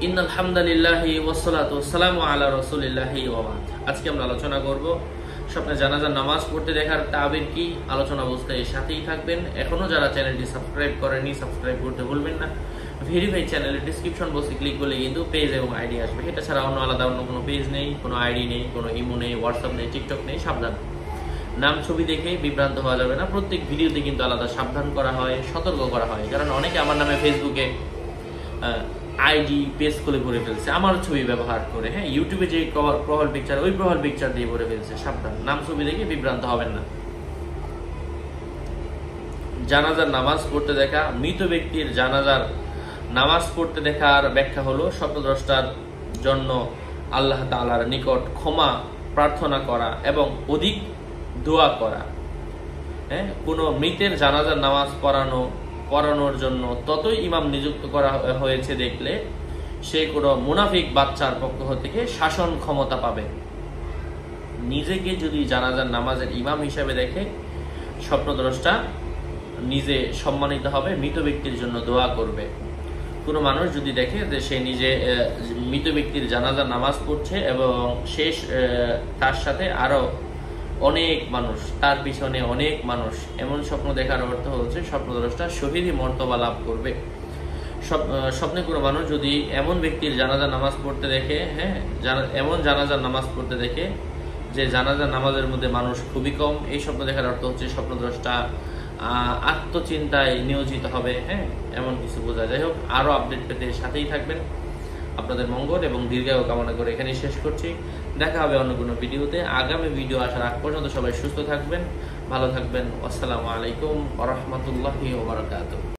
ইন্নাল হামদুলিল্লাহি ওয়াসসালাতু ওয়াসসালামু আলা রাসূলিল্লাহি ওয়া বা'দ। আজকে আমরা আলোচনা করব স্বপ্নে জানাজার নামাজ পড়তে দেখার তাবির কি। আলোচনা অবস্থায় সাথেই থাকবেন। এখনো যারা চ্যানেলটি সাবস্ক্রাইব করেননি সাবস্ক্রাইব করতে ভুলবেন না। ভেরিফাই চ্যানেলের ডেসক্রিপশন বক্সে ক্লিক করলে কিন্তু পেজ এবং আইডি আসবে। এটা ছাড়া আলাদা অন্য কোনো পেজ নেই, কোনো আইডি নেই, কোনো ইমো নেই, হোয়াটসঅ্যাপ নেই, টিকটক নেই। সাবধান, নাম ছবি দেখে বিভ্রান্ত হওয়া যাবে না। প্রত্যেক ভিডিওতে কিন্তু আলাদা সাবধান করা হয়, সতর্ক করা হয়। কারণ অনেকে আমার নামে ফেসবুকে আইডি পেজ খুলে ভরে ফেলছে আমার ছবি ব্যবহার করে। হ্যাঁ, ইউটিউবে যে প্রোফাইল পিকচার, ওই প্রোফাইল পিকচার দিয়ে ভরে ফেলছে। সাবধান, নাম ছবি দেখে বিভ্রান্ত হবেন না। জানাজার নামাজ পড়তে দেখা, মৃত ব্যক্তির জানাজার নামাজ পড়তে দেখার ব্যাখ্যা হলো স্বপ্নদ্রষ্টার জন্য আল্লাহ তাআলার নিকট ক্ষমা প্রার্থনা করা এবং অধিক দোয়া করা। হ্যাঁ, কোনো মৃতের জানাজার নামাজ পড়ানোর জন্য ততই ইমাম নিযুক্ত করা হয়েছে দেখলে সে কোনো মুনাফিক বাচ্চার পক্ষ থেকে শাসন ক্ষমতা পাবে। নিজেকে যদি জানাজার নামাজের ইমাম হিসাবে দেখে স্বপ্নদ্রষ্টা নিজে সম্মানিত হবে, মৃত ব্যক্তির জন্য দোয়া করবে। কোনো মানুষ যদি দেখে যে সে নিজে মৃত ব্যক্তির জানাজার নামাজ পড়ছে এবং শেষ তার সাথে আরো অনেক মানুষ, তার পিছনে অনেক মানুষ, এমন স্বপ্ন দেখার অর্থ হচ্ছে স্বপ্নদ্রষ্টা শহীদী মর্তবা লাভ করবে। স্বপ্নে কোনো মানুষ যদি এমন ব্যক্তির জানাজার নামাজ পড়তে দেখে, হ্যাঁ, এমন জানাজার নামাজ পড়তে দেখে যে জানাজার নামাজের মধ্যে মানুষ খুবই কম, এই স্বপ্ন দেখার অর্থ হচ্ছে স্বপ্নদ্রষ্টা আত্মচিন্তায় নিয়োজিত হবে। হ্যাঁ, এমন কিছু বোঝা। যাই হোক, আরো আপডেট পেতে সাথেই থাকবেন। আপনাদের মঙ্গল এবং দীর্ঘায়ু কামনা করে এখানেই শেষ করছি। দেখা হবে অন্য কোনো ভিডিওতে। আগামী ভিডিও আসার আগ পর্যন্ত সবাই সুস্থ থাকবেন, ভালো থাকবেন। আসসালামু আলাইকুম ওয়া রাহমাতুল্লাহি ওয়া বারাকাতুহু।